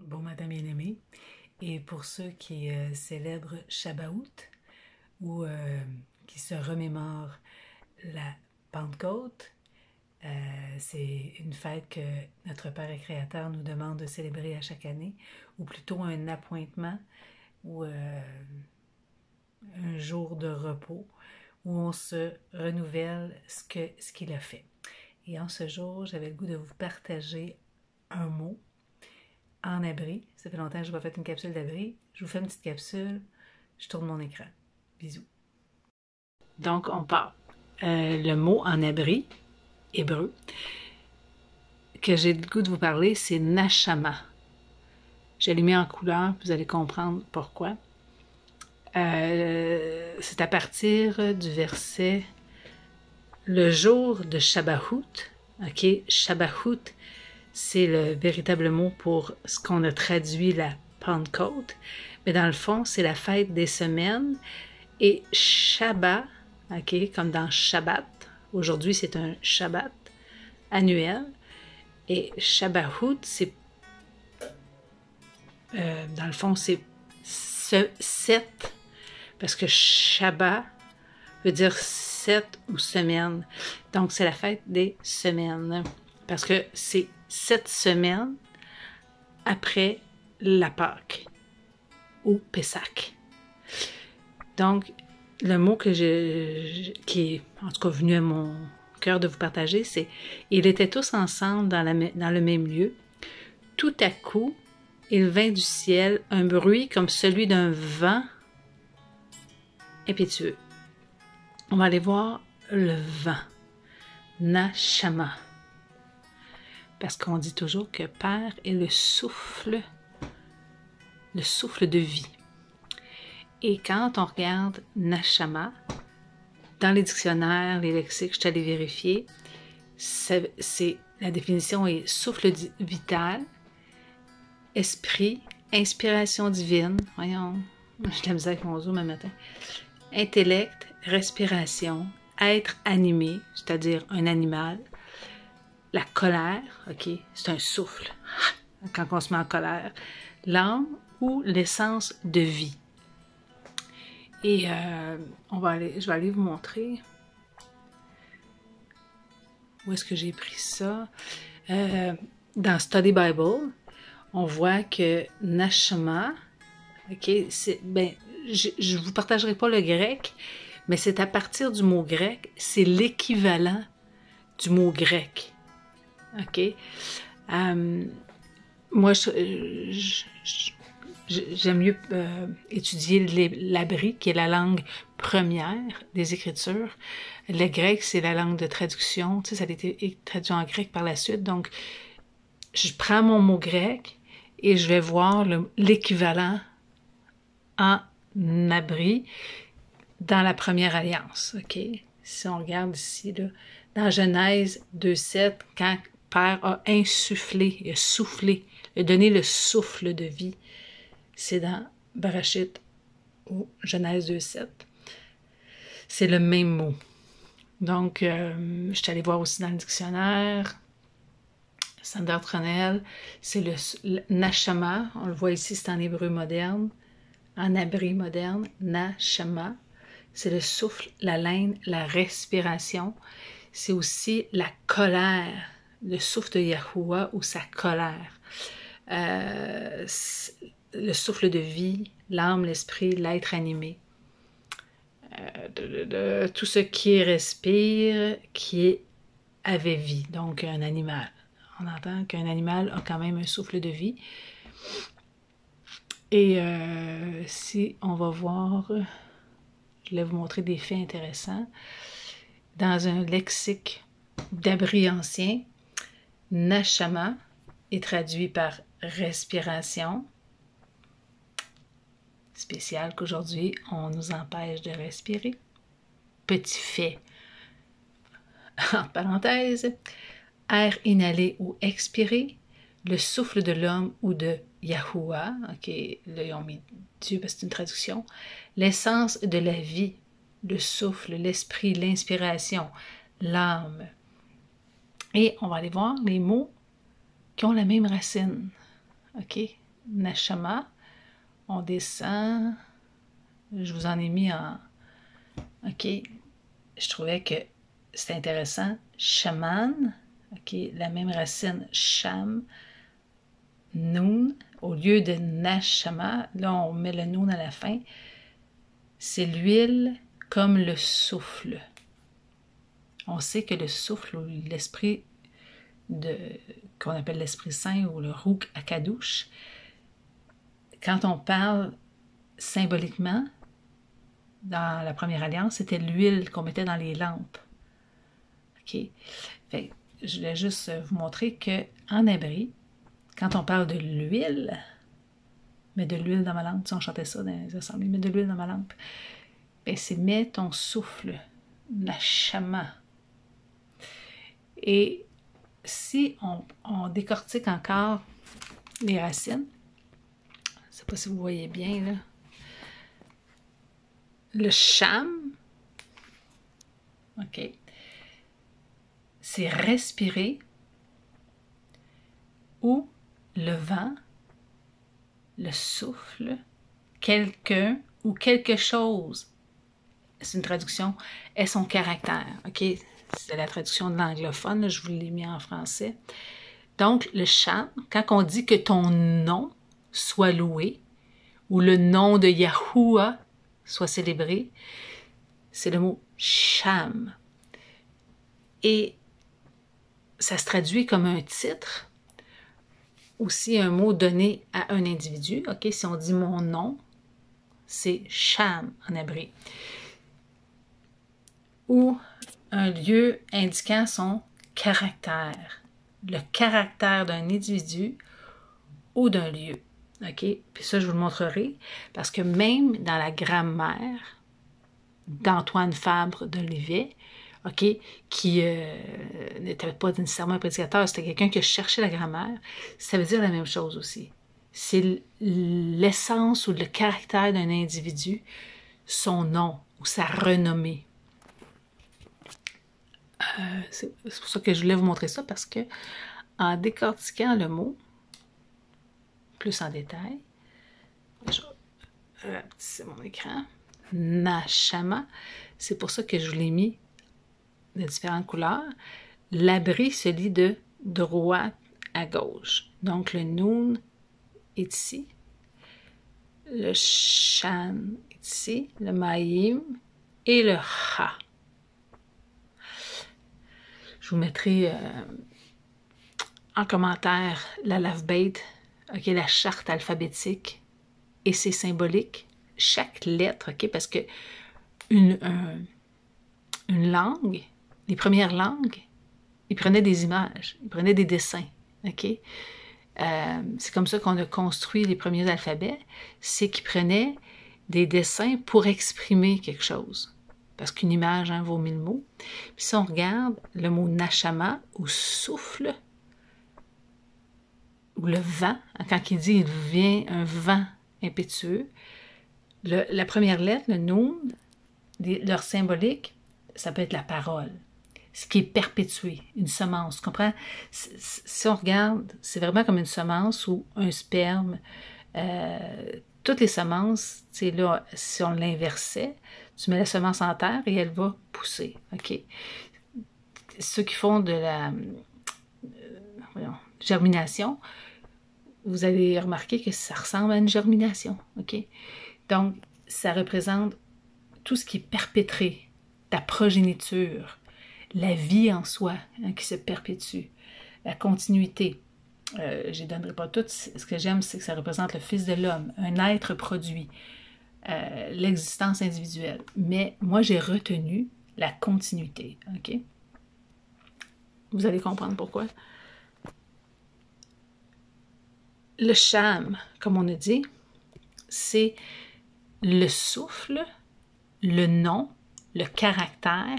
Bon matin bien-aimés. Et pour ceux qui célèbrent Shabbat ou qui se remémorent la Pentecôte, c'est une fête que notre Père et Créateur nous demande de célébrer à chaque année, ou plutôt un appointement ou un jour de repos où on se renouvelle ce qu'il a fait. Et en ce jour, j'avais le goût de vous partager un mot en abri. Ça fait longtemps que je n'ai pas fait une capsule d'abri. Je vous fais une petite capsule. Je tourne mon écran. Bisous. Donc, on part. Le mot en abri, hébreu, que j'ai le goût de vous parler, c'est Nashama. Je l'ai mis en couleur, vous allez comprendre pourquoi. C'est à partir du verset le jour de Shabbat. OK, Shabbat, c'est le véritable mot pour ce qu'on a traduit la Pentecôte. Mais dans le fond, c'est la fête des semaines. Et Shabbat, OK, comme dans Shabbat. Aujourd'hui, c'est un Shabbat annuel. Et Shabbat, c'est dans le fond, c'est 7, parce que Shabbat veut dire 7 ou semaine. Donc, c'est la fête des semaines. Parce que c'est 7 semaines après la Pâque ou Pessah. Donc, le mot qui est en tout cas venu à mon cœur de vous partager, c'est « Ils étaient tous ensemble dans le même lieu. Tout à coup, il vint du ciel un bruit comme celui d'un vent impétueux. » On va aller voir le vent. Nashama. Parce qu'on dit toujours que Père est le souffle de vie. Et quand on regarde Nashama, dans les dictionnaires, les lexiques, je suis allée vérifier, la définition est souffle vital, esprit, inspiration divine, voyons, j'ai de la misère avec mon zoom un matin, intellect, respiration, être animé, c'est-à-dire un animal, la colère, ok, c'est un souffle, quand on se met en colère, l'âme ou l'essence de vie. Et je vais aller vous montrer où est-ce que j'ai pris ça. Dans Study Bible, on voit que Nashama, ok, je ne vous partagerai pas le grec, mais c'est à partir du mot grec, c'est l'équivalent du mot grec. Ok. Moi, j'aime mieux étudier l'hébreu, qui est la langue première des Écritures. Le grec, c'est la langue de traduction. Tu sais, ça a été traduit en grec par la suite. Donc, je prends mon mot grec et je vais voir l'équivalent en abri dans la première alliance. OK? Si on regarde ici, là, dans Genèse 2,7, quand Père a insufflé, il a soufflé, il a donné le souffle de vie, c'est dans Bereshit ou Genèse 2,7. C'est le même mot. Donc, je suis allée voir aussi dans le dictionnaire. Sander Tronel, c'est le Nashama. On le voit ici, c'est en hébreu moderne. En abri moderne, Nashama. C'est le souffle, la laine, la respiration. C'est aussi la colère, le souffle de Yahuwah ou sa colère. Le souffle de vie, l'âme, l'esprit, l'être animé. Tout ce qui respire, avait vie, donc un animal. On entend qu'un animal a quand même un souffle de vie. Et si on va voir, je vais vous montrer des faits intéressants. Dans un lexique d'abri ancien, Nashama est traduit par respiration. Spécial qu'aujourd'hui, on nous empêche de respirer. Petit fait, entre parenthèses, air inhalé ou expiré, le souffle de l'homme ou de Yahuwah, ok, là ils ont mis Dieu parce que c'est une traduction, l'essence de la vie, le souffle, l'esprit, l'inspiration, l'âme. Et on va aller voir les mots qui ont la même racine, ok, Neshama. On descend. Je vous en ai mis en... OK. Je trouvais que c'était intéressant. Shaman. OK. La même racine. Sham. Noun. Au lieu de Neshama, là, on met le noun à la fin. C'est l'huile comme le souffle. On sait que le souffle ou l'esprit qu'on appelle l'Esprit Saint ou le Ruach HaKadosh, quand on parle symboliquement, dans la première alliance, c'était l'huile qu'on mettait dans les lampes. OK? Fait, je voulais juste vous montrer qu'en hébreu, quand on parle de l'huile, mets de l'huile dans ma lampe, tu sais, on chantait ça dans les assemblées, mets de l'huile dans ma lampe, ben c'est mets ton souffle, la chama. Et si on décortique encore les racines, je ne sais pas si vous voyez bien, là. Le cham, OK, c'est respirer, ou le vent, le souffle, quelqu'un ou quelque chose. C'est une traduction, est son caractère, OK? C'est la traduction de l'anglophone, je vous l'ai mis en français. Donc, le cham, quand on dit que ton nom soit loué, ou le nom de Yahuwah soit célébré, c'est le mot cham. Et ça se traduit comme un titre, aussi un mot donné à un individu. OK, si on dit mon nom, c'est cham en hébreu. Ou un lieu indiquant son caractère, le caractère d'un individu ou d'un lieu. OK? Puis ça, je vous le montrerai, parce que même dans la grammaire d'Antoine Fabre d'Olivet, OK, qui n'était pas nécessairement un prédicateur, c'était quelqu'un qui cherchait la grammaire, ça veut dire la même chose aussi. C'est l'essence ou le caractère d'un individu, son nom ou sa renommée. C'est pour ça que je voulais vous montrer ça, parce que en décortiquant le mot plus en détail, je vais rapetisser mon écran, Nashama, c'est pour ça que je vous l'ai mis de différentes couleurs. L'abri se lit de droite à gauche. Donc le noun est ici, le shan est ici, le maïm et le ha. Je vous mettrai en commentaire la lave-bête, OK, la charte alphabétique et ses symboliques. Chaque lettre, OK, parce que une langue, les premières langues, ils prenaient des images, ils prenaient des dessins, OK? C'est comme ça qu'on a construit les premiers alphabets, c'est qu'ils prenaient des dessins pour exprimer quelque chose. Parce qu'une image vaut 1000 mots. Puis si on regarde le mot nashama, ou souffle, ou le vent, quand il dit il vient un vent impétueux, la première lettre, le noun, leur symbolique, ça peut être la parole. Ce qui est perpétué, une semence, tu comprends? Si on regarde, c'est vraiment comme une semence ou un sperme. Toutes les semences, tu sais, là, si on l'inversait, tu mets la semence en terre et elle va pousser, OK? Ceux qui font de la germination, vous allez remarquer que ça ressemble à une germination, OK? Donc, ça représente tout ce qui est perpétré, ta progéniture, la vie en soi qui se perpétue, la continuité. Je ne donnerai pas tout. Ce que j'aime, c'est que ça représente le Fils de l'homme, un être produit, l'existence individuelle. Mais moi, j'ai retenu la continuité. OK? Vous allez comprendre pourquoi. Le sham, comme on a dit, c'est le souffle, le nom, le caractère,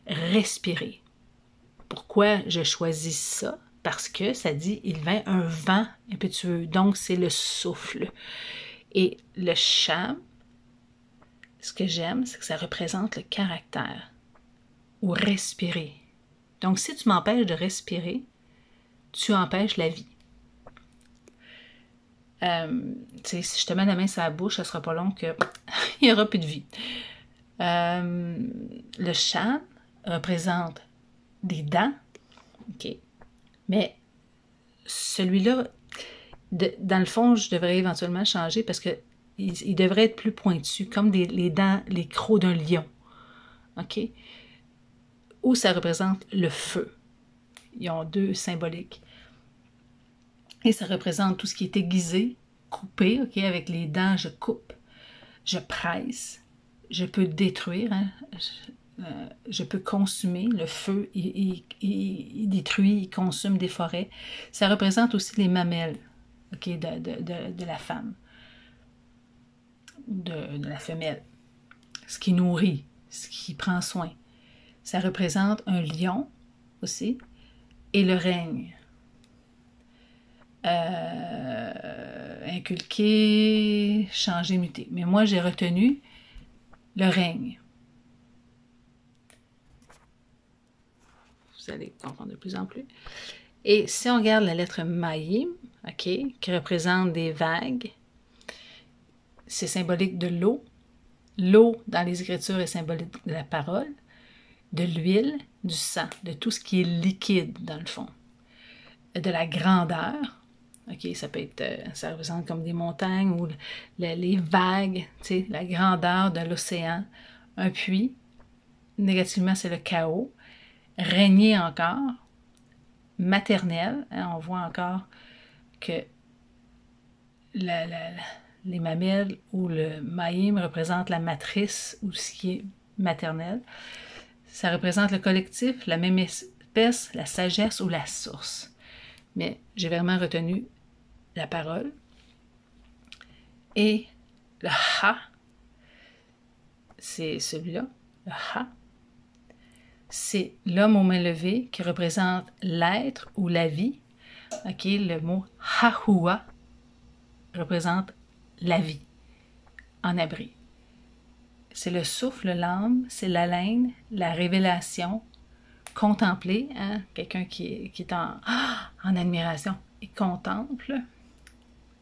respirer. Pourquoi je choisis ça? Parce que ça dit, il vint un vent impétueux. Donc, c'est le souffle. Et le sham, ce que j'aime, c'est que ça représente le caractère ou respirer. Donc, si tu m'empêches de respirer, tu empêches la vie. Si je te mets la main sur la bouche, ça sera pas long qu'il n'y aura plus de vie. Le Shan représente des dents, ok, mais celui-là, dans le fond, je devrais éventuellement changer parce que il devrait être plus pointu, comme les dents, les crocs d'un lion, ok, ou ça représente le feu. Ils ont deux symboliques. Et ça représente tout ce qui est aiguisé, coupé, ok, avec les dents, je coupe, je presse, je peux détruire, hein, je peux consumer. Le feu, il détruit, il consume des forêts. Ça représente aussi les mamelles, ok, de la femme, de la femelle, ce qui nourrit, ce qui prend soin. Ça représente un lion aussi, et le règne. Inculquer, changer, muter. Mais moi, j'ai retenu le règne. Vous allez comprendre de plus en plus. Et si on regarde la lettre Mayim, ok, qui représente des vagues, c'est symbolique de l'eau. L'eau, dans les Écritures, est symbolique de la parole, de l'huile, du sang, de tout ce qui est liquide, dans le fond. De la grandeur. OK, ça peut être, ça représente comme des montagnes ou les vagues, tu sais, la grandeur de l'océan. Un puits, négativement, c'est le chaos. Régner encore. Maternel, hein, on voit encore que les mamelles ou le maïm représente la matrice ou ce qui est maternel. Ça représente le collectif, la même espèce, la sagesse ou la source. Mais j'ai vraiment retenu la parole. Et le ha, c'est celui-là, le ha. C'est l'homme aux mains levées qui représente l'être ou la vie. Ok, le mot hahua représente la vie en abri. C'est le souffle, l'âme, c'est l'haleine, la révélation, contempler, hein, quelqu'un qui est en admiration et contemple.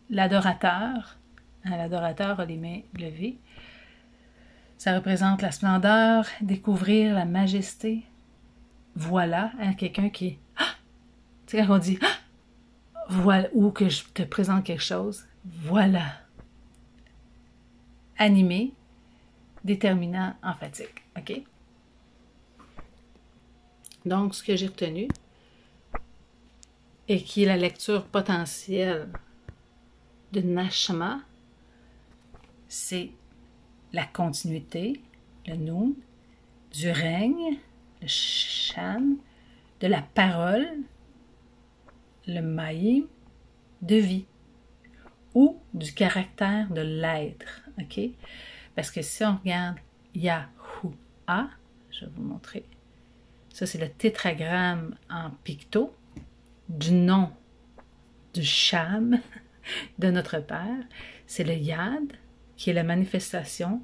L'adorateur, hein, l'adorateur a les mains levées. Ça représente la splendeur, découvrir la majesté. Voilà, hein, quelqu'un qui est... Tu sais, quand on dit voilà, ou que je te présente quelque chose, voilà. Animé, déterminant, emphatique. OK? Donc, ce que j'ai retenu, et qui est la lecture potentielle de Nashama, c'est la continuité, le Nun, du règne, le Shan, de la parole, le Mayim, de vie, ou du caractère de l'être, ok? Parce que si on regarde Yahuwah, je vais vous montrer, ça c'est le tétragramme en picto du nom du Sham de notre Père, c'est le Yad, qui est la manifestation,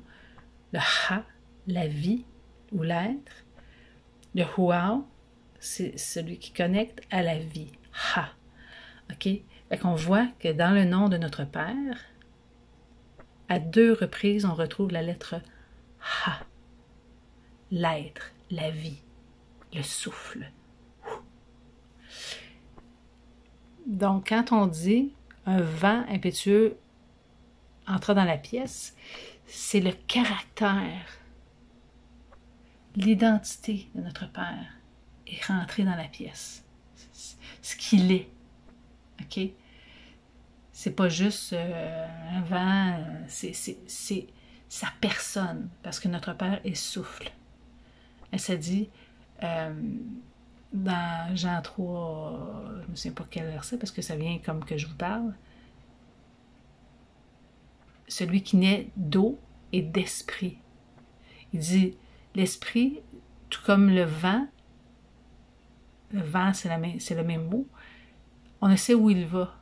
le Ha, la vie ou l'être, le Huao, c'est celui qui connecte à la vie, Ha, ok? Fait qu'on voit que dans le nom de notre Père, à 2 reprises, on retrouve la lettre Ha, l'être, la vie, le souffle. Donc, quand on dit un vent impétueux entra dans la pièce, c'est le caractère, l'identité de notre Père est rentré dans la pièce. Ce qu'il est. OK? C'est pas juste un vent, c'est sa personne, parce que notre Père est souffle. Elle s'est dit, dans Jean 3, je ne me souviens pas quel verset, parce que ça vient comme que je vous parle, celui qui naît d'eau et d'esprit. Il dit, l'esprit, tout comme le vent c'est le même mot, on ne sait où il va.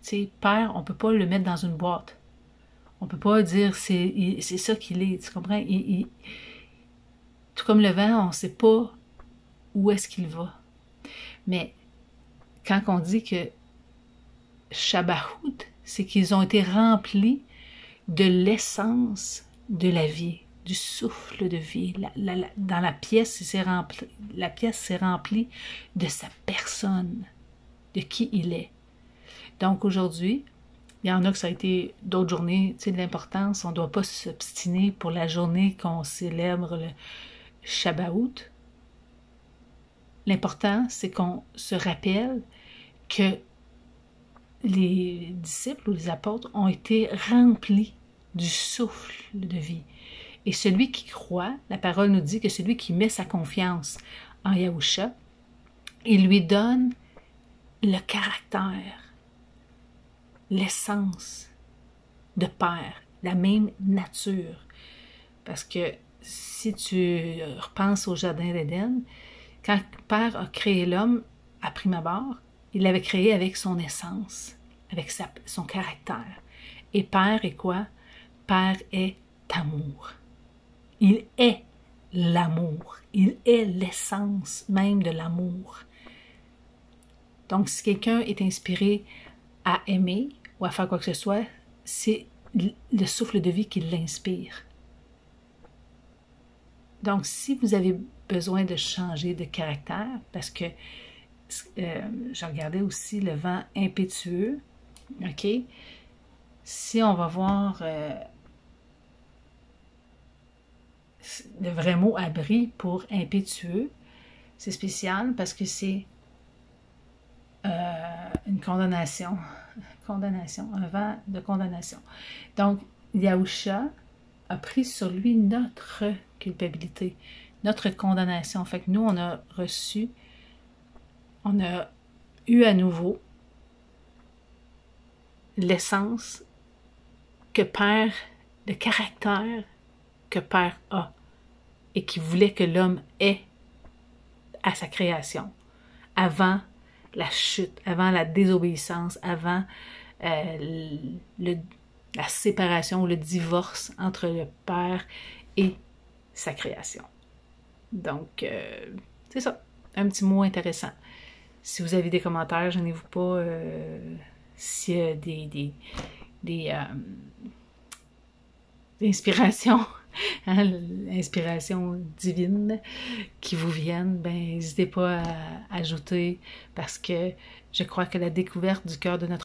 Tu sais, Père, on ne peut pas le mettre dans une boîte. On ne peut pas dire c'est ça qu'il est, tu comprends? Tout comme le vent, on ne sait pas où est-ce qu'il va. Mais quand on dit que Shabbaout, c'est qu'ils ont été remplis de l'essence de la vie, du souffle de vie. Dans la pièce, la pièce s'est remplie de sa personne, de qui il est. Donc aujourd'hui, il y en a que ça a été d'autres journées, tu sais, de l'importance. On ne doit pas s'obstiner pour la journée qu'on célèbre le Shabbaout. L'important, c'est qu'on se rappelle que les disciples ou les apôtres ont été remplis du souffle de vie. Et celui qui croit, la parole nous dit que celui qui met sa confiance en Yahusha, il lui donne le caractère, l'essence de Père, la même nature. Parce que si tu repenses au Jardin d'Éden, quand Père a créé l'homme, à prime abord, il l'avait créé avec son essence, avec son caractère. Et Père est quoi? Père est amour. Il est l'amour. Il est l'essence même de l'amour. Donc, si quelqu'un est inspiré à aimer ou à faire quoi que ce soit, c'est le souffle de vie qui l'inspire. Donc, si vous avez besoin de changer de caractère, parce que je regardais aussi le vent impétueux, ok? Si on va voir le vrai mot abri pour impétueux, c'est spécial parce que c'est une condamnation, un vent de condamnation. Donc, Yahusha a pris sur lui notre culpabilité, notre condamnation. Fait que nous, on a eu à nouveau l'essence que Père, le caractère que Père a et qui voulait que l'homme ait à sa création, avant la chute, avant la désobéissance, avant la séparation ou le divorce entre le Père et sa création. Donc, c'est ça, un petit mot intéressant. Si vous avez des commentaires, gênez-vous pas. S'il y a des inspirations, hein, l'inspiration divine qui vous viennent, ben n'hésitez pas à ajouter parce que je crois que la découverte du cœur de notre